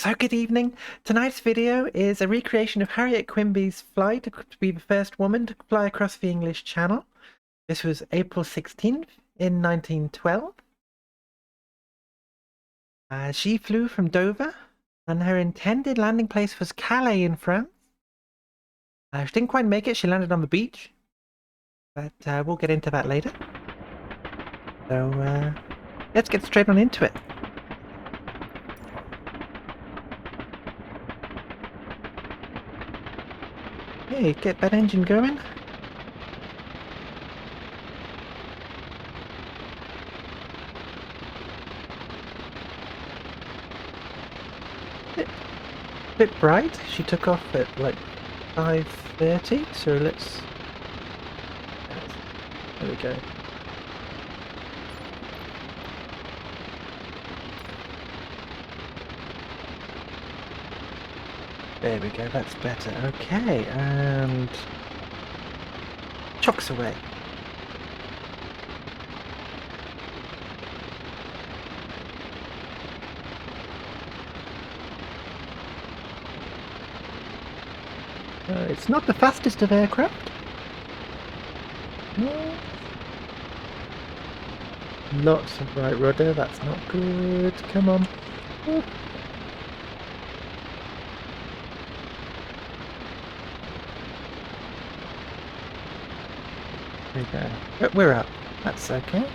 So good evening. Tonight's video is a recreation of Harriet Quimby's flight to be the first woman to fly across the English Channel. This was April 16th in 1912. She flew from Dover and her intended landing place was Calais in France. She didn't quite make it, she landed on the beach, but we'll get into that later. So let's get straight on into it. Hey, get that engine going. Bit bright. She took off at like 5:30, so let's... There we go. There we go, that's better. Okay, and... chocks away. It's not the fastest of aircraft. No. Lots of right rudder, that's not good. Come on. Oh. There we go. But we're up. That's okay.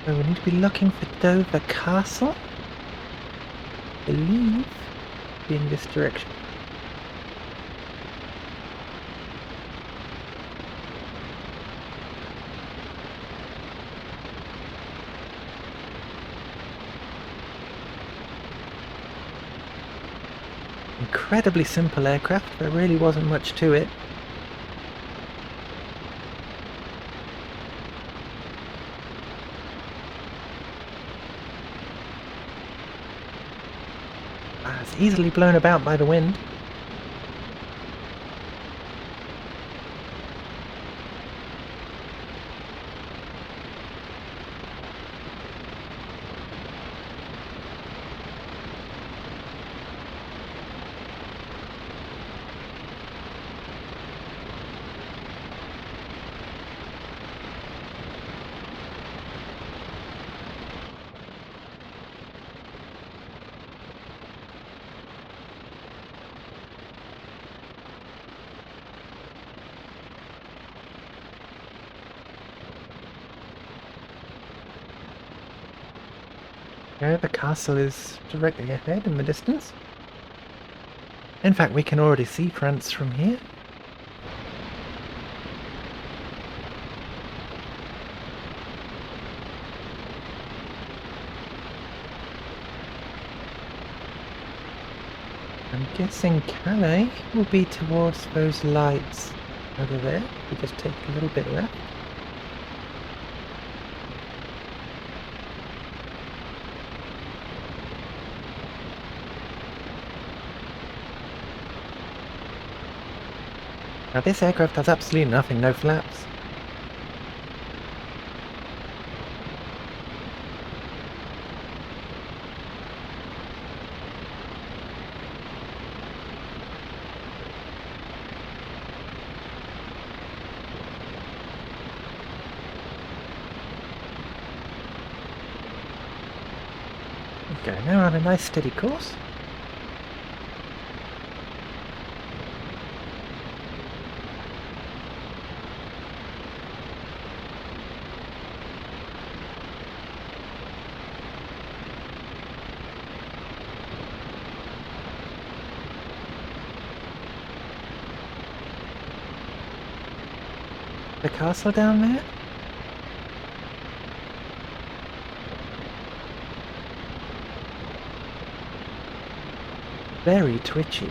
So we need to be looking for Dover Castle. I believe in this direction. Incredibly simple aircraft, there really wasn't much to it. It's easily blown about by the wind. Okay, the castle is directly ahead in the distance. In fact, we can already see France from here. I'm guessing Calais will be towards those lights over there. We just take a little bit left. Now this aircraft has absolutely nothing, no flaps. Okay, now we're on a nice steady course. The castle down there? Very twitchy.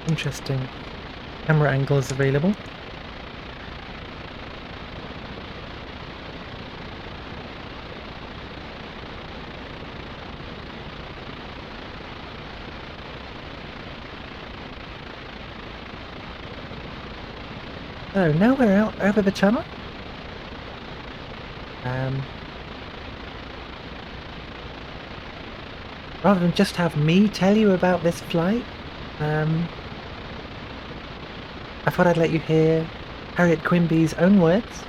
Interesting camera angles available. So now we're out over the channel. Rather than just have me tell you about this flight, I thought I'd let you hear Harriet Quimby's own words.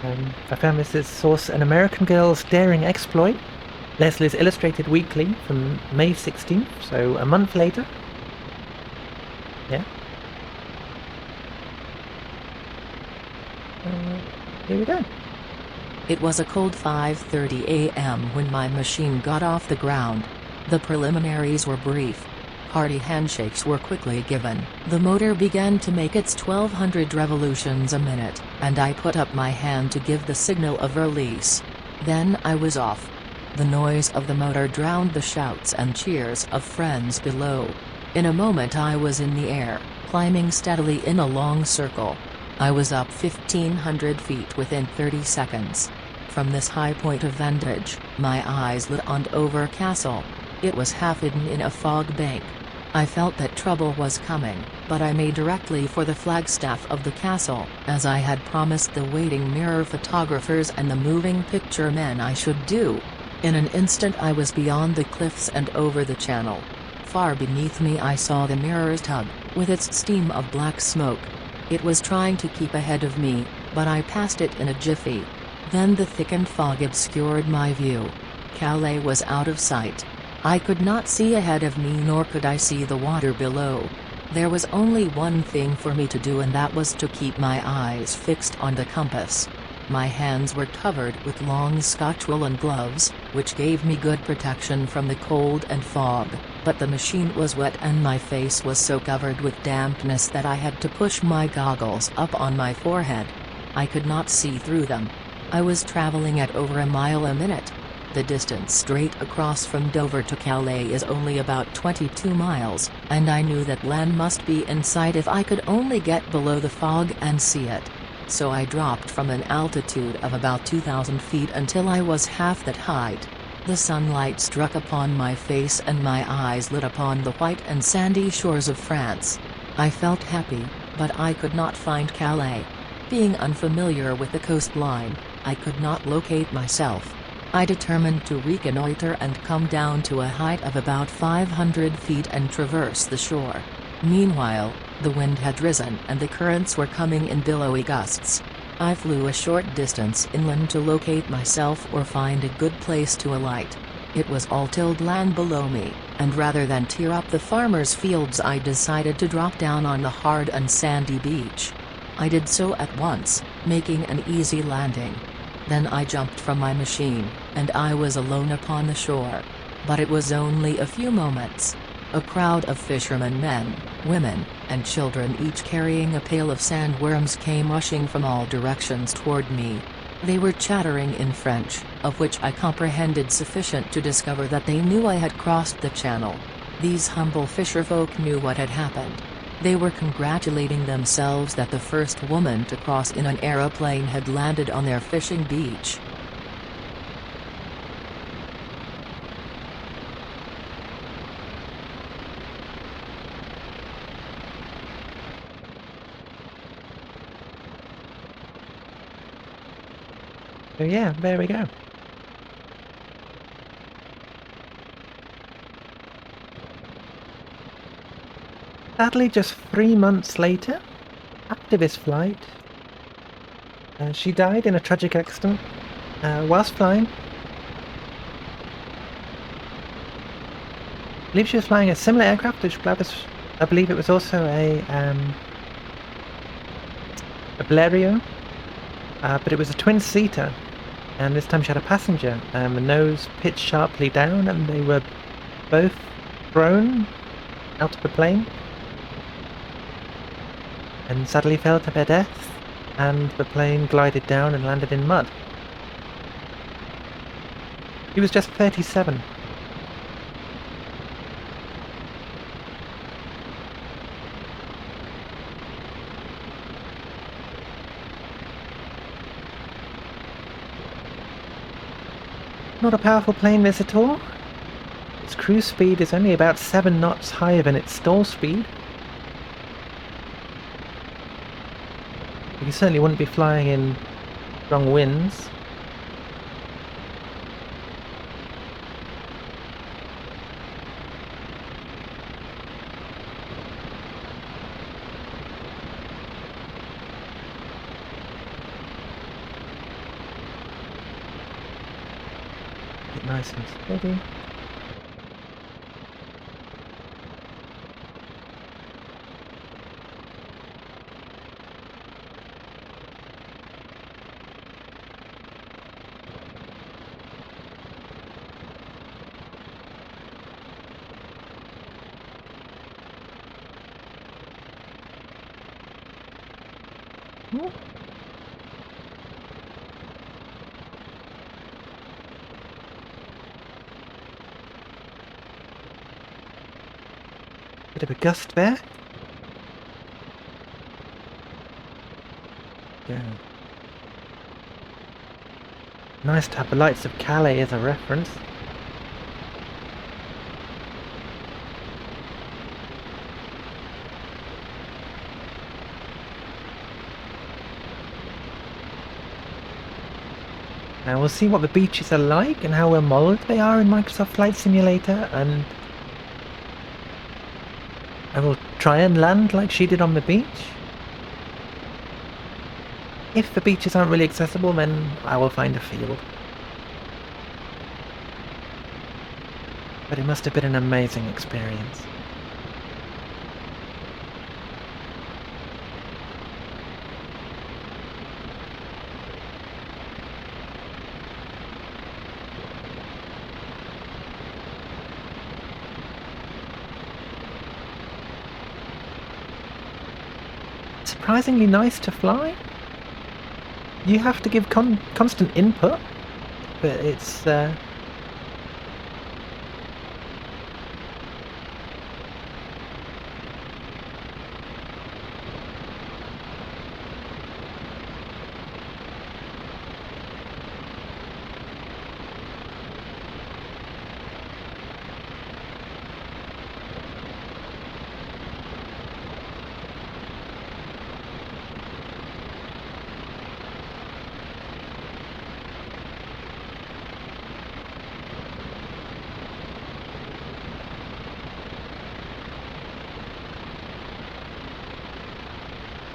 I found this source An American Girl's Daring Exploit, Leslie's Illustrated Weekly from May 16th, so a month later. Yeah. Here we go. It was a cold 5:30 a.m. when my machine got off the ground. The preliminaries were brief. Hearty handshakes were quickly given. The motor began to make its 1200 revolutions a minute, and I put up my hand to give the signal of release. Then I was off. The noise of the motor drowned the shouts and cheers of friends below. In a moment I was in the air, climbing steadily in a long circle. I was up 1,500 feet within 30 seconds. From this high point of vantage, my eyes lit on Dover Castle. It was half hidden in a fog bank. I felt that trouble was coming, but I made directly for the flagstaff of the castle, as I had promised the waiting mirror photographers and the moving picture men I should do. In an instant I was beyond the cliffs and over the channel. Far beneath me I saw the mirror's tug, with its steam of black smoke. It was trying to keep ahead of me, but I passed it in a jiffy. Then the thickened fog obscured my view. Calais was out of sight. I could not see ahead of me, nor could I see the water below. There was only one thing for me to do, and that was to keep my eyes fixed on the compass. My hands were covered with long Scotch woolen gloves, which gave me good protection from the cold and fog, but the machine was wet and my face was so covered with dampness that I had to push my goggles up on my forehead. I could not see through them. I was traveling at over a mile a minute. The distance straight across from Dover to Calais is only about 22 miles, and I knew that land must be in sight if I could only get below the fog and see it. So I dropped from an altitude of about 2,000 feet until I was half that height. The sunlight struck upon my face and my eyes lit upon the white and sandy shores of France. I felt happy, but I could not find Calais. Being unfamiliar with the coastline, I could not locate myself. I determined to reconnoiter and come down to a height of about 500 feet and traverse the shore. Meanwhile, the wind had risen and the currents were coming in billowy gusts. I flew a short distance inland to locate myself or find a good place to alight. It was all tilled land below me, and rather than tear up the farmers' fields I decided to drop down on the hard and sandy beach. I did so at once, making an easy landing. Then I jumped from my machine, and I was alone upon the shore. But it was only a few moments. A crowd of fishermen, men, women, and children, each carrying a pail of sandworms, came rushing from all directions toward me. They were chattering in French, of which I comprehended sufficient to discover that they knew I had crossed the channel. These humble fisherfolk knew what had happened. They were congratulating themselves that the first woman to cross in an aeroplane had landed on their fishing beach. So yeah, there we go. Sadly, just 3 months later, after this flight, she died in a tragic accident whilst flying. believe she was flying a similar aircraft, which I believe it was also a Blériot, but it was a twin-seater, and this time she had a passenger. The nose pitched sharply down, and they were both thrown out of the plane, and sadly fell to their deaths, and the plane glided down and landed in mud. He was just 37. Not a powerful plane this at all. Its cruise speed is only about 7 knots higher than its stall speed. You certainly wouldn't be flying in strong winds. Get nice and steady. Ooh. Bit of a gust there. Yeah. Nice to have the lights of Calais as a reference. Now we'll see what the beaches are like and how well modeled they are in Microsoft Flight Simulator, and I will try and land like she did on the beach. If the beaches aren't really accessible, then I will find a field. But it must have been an amazing experience. Surprisingly nice to fly. You have to give constant input, but it's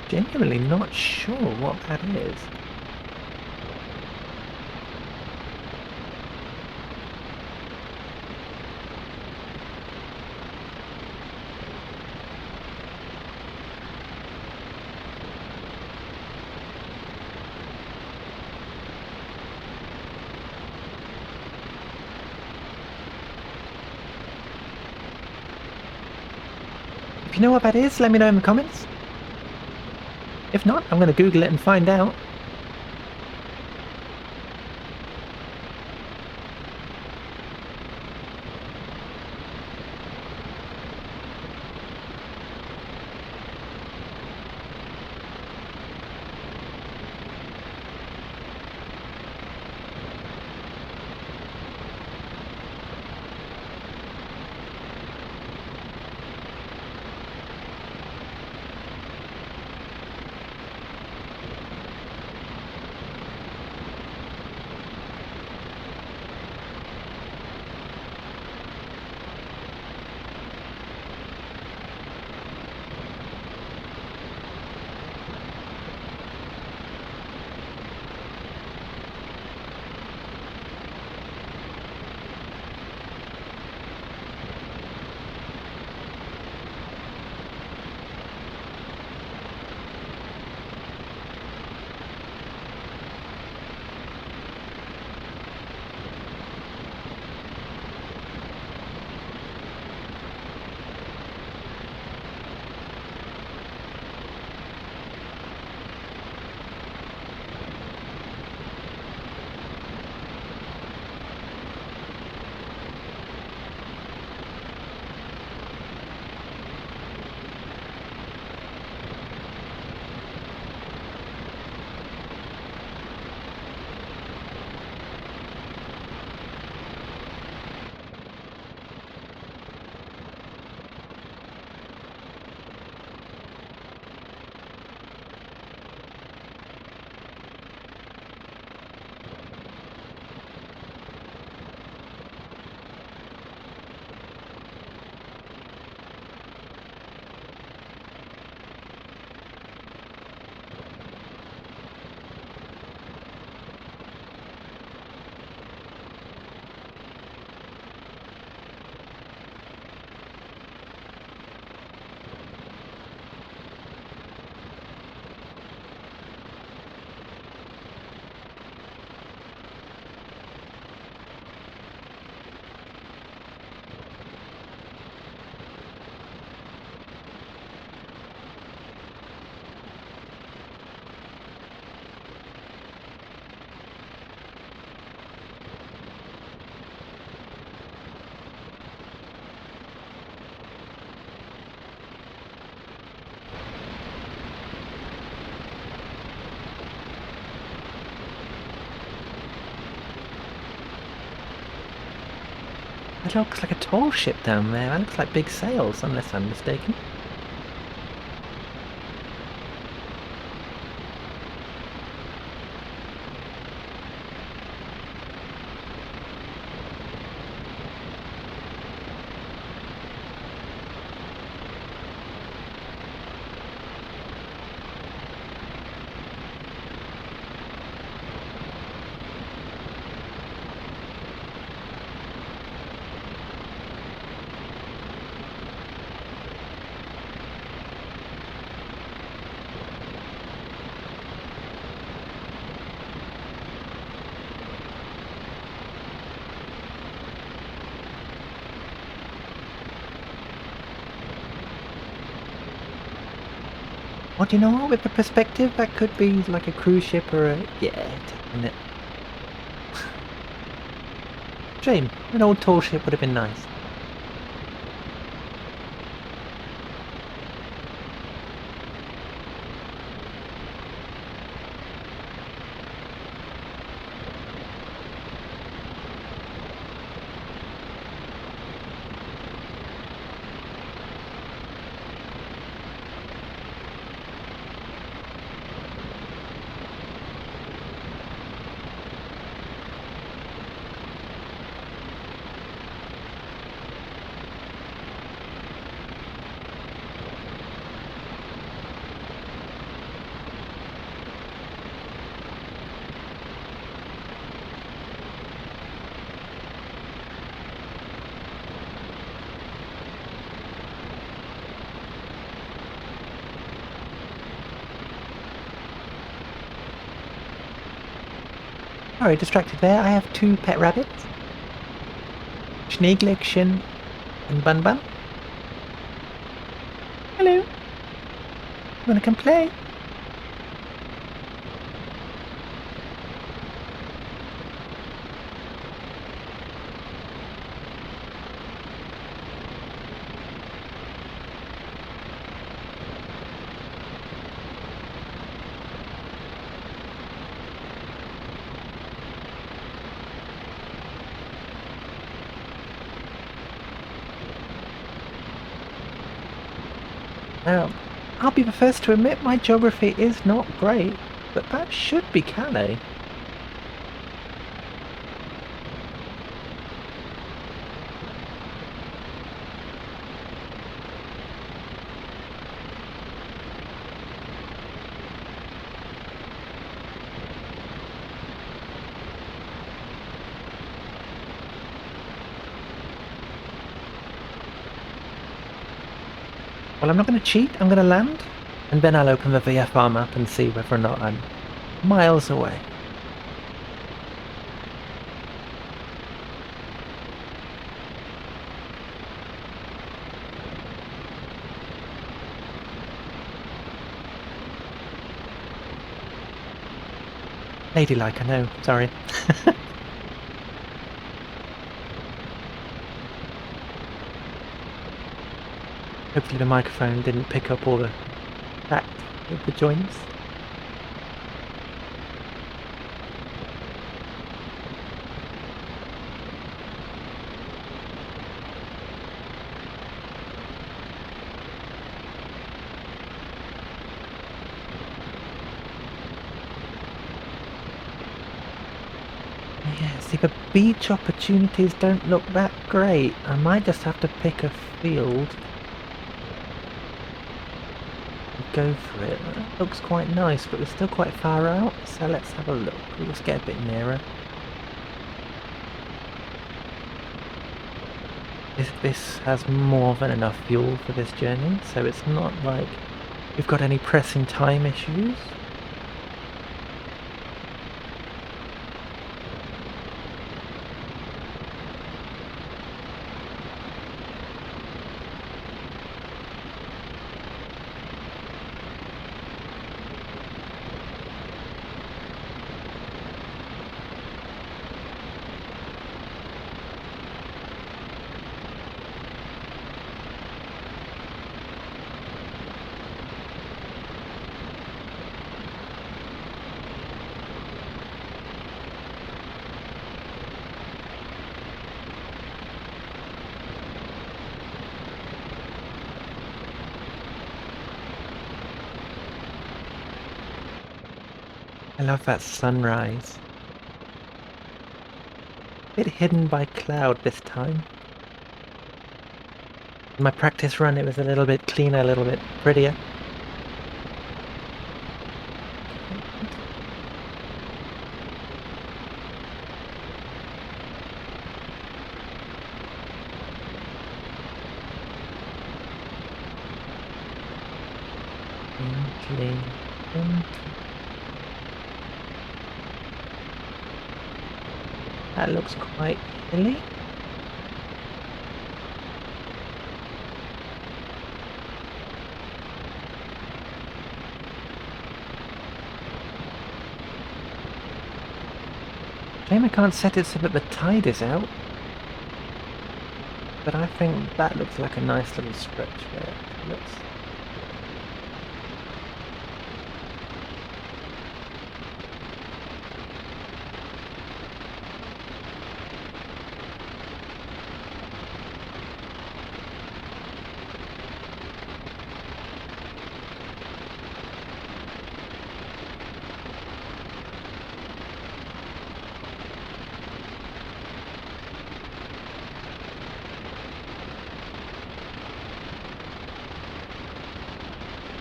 genuinely not sure what that is. If you know what that is, let me know in the comments. If not, I'm going to Google it and find out. It looks like a tall ship down there. That looks like big sails, unless I'm mistaken. Well, do you know what? With the perspective, that could be like a cruise ship or a... Yeah, isn't it? Shame. An old tall ship would have been nice. Sorry, distracted there. I have 2 pet rabbits. Schneegleckchen and Bun Bun. Hello. You wanna come play? Now, I'll be the first to admit my geography is not great, but that should be Calais. Well, I'm not going to cheat, I'm going to land, and then I'll open the VFR map and see whether or not I'm miles away. Ladylike, I know, sorry. Hopefully the microphone didn't pick up all the crack with the joints. Yeah, see, the beach opportunities don't look that great. I might just have to pick a field. Go for it. That looks quite nice, but we're still quite far out, so let's have a look. We'll just get a bit nearer. This has more than enough fuel for this journey, so it's not like we've got any pressing time issues. I love that sunrise. Bit hidden by cloud this time. In my practice run it was a little bit cleaner, a little bit prettier. Gently. That looks quite hilly. Shame I can't set it so that the tide is out. But I think that looks like a nice little stretch there. It looks.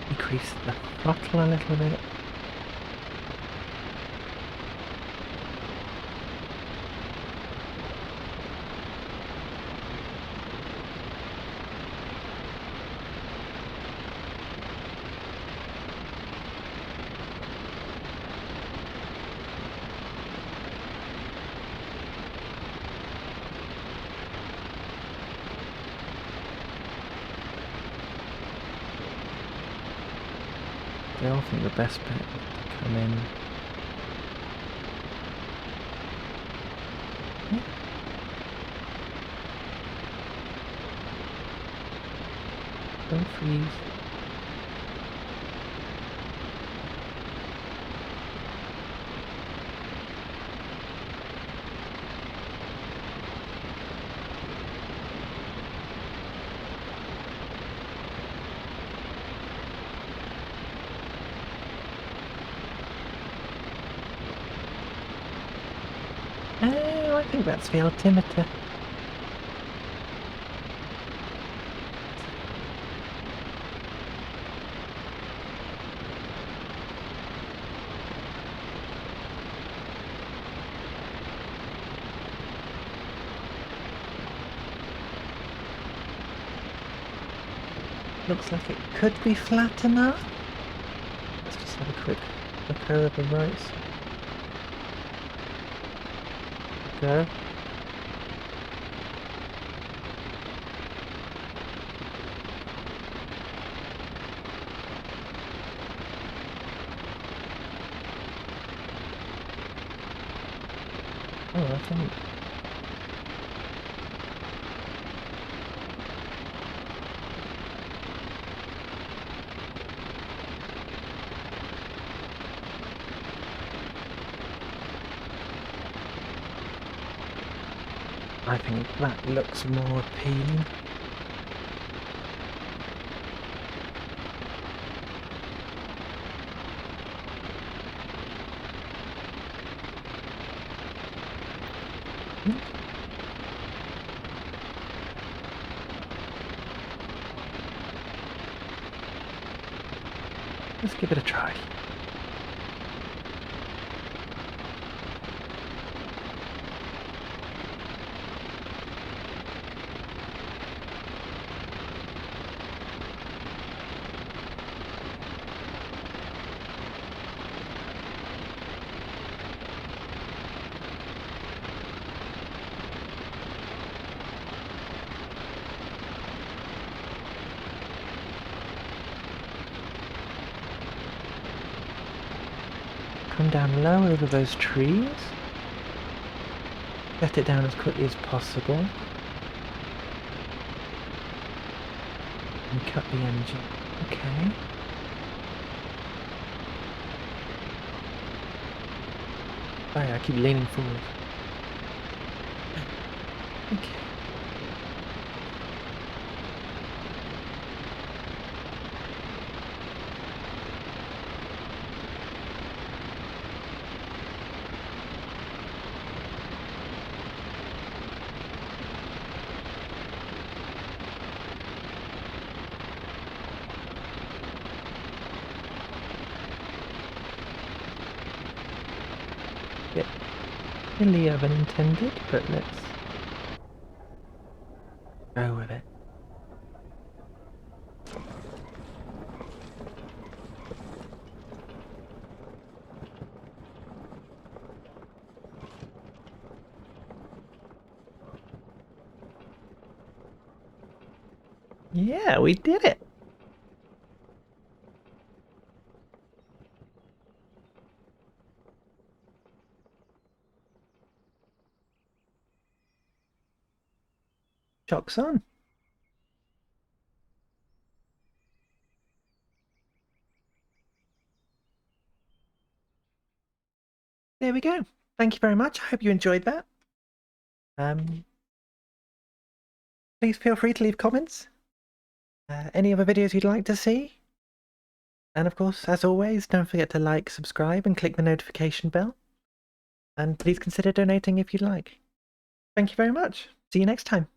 Increase the throttle a little bit. I don't think the best bet is to come in. Don't freeze. Oh, I think that's the altimeter. Looks like it could be flat enough. Let's just have a quick look over the right side. Go. Oh, I think. I think that looks more appealing. Let's give it a try. Come down low over those trees. Get it down as quickly as possible. And cut the engine. Okay. Sorry, I keep leaning forward. Okay. sillier than intended, but let's go with it. Yeah, we did it! Shocks on. There we go. Thank you very much. I hope you enjoyed that. Please feel free to leave comments. Any other videos you'd like to see. And of course, as always, don't forget to like, subscribe, and click the notification bell. And please consider donating if you'd like. Thank you very much. See you next time.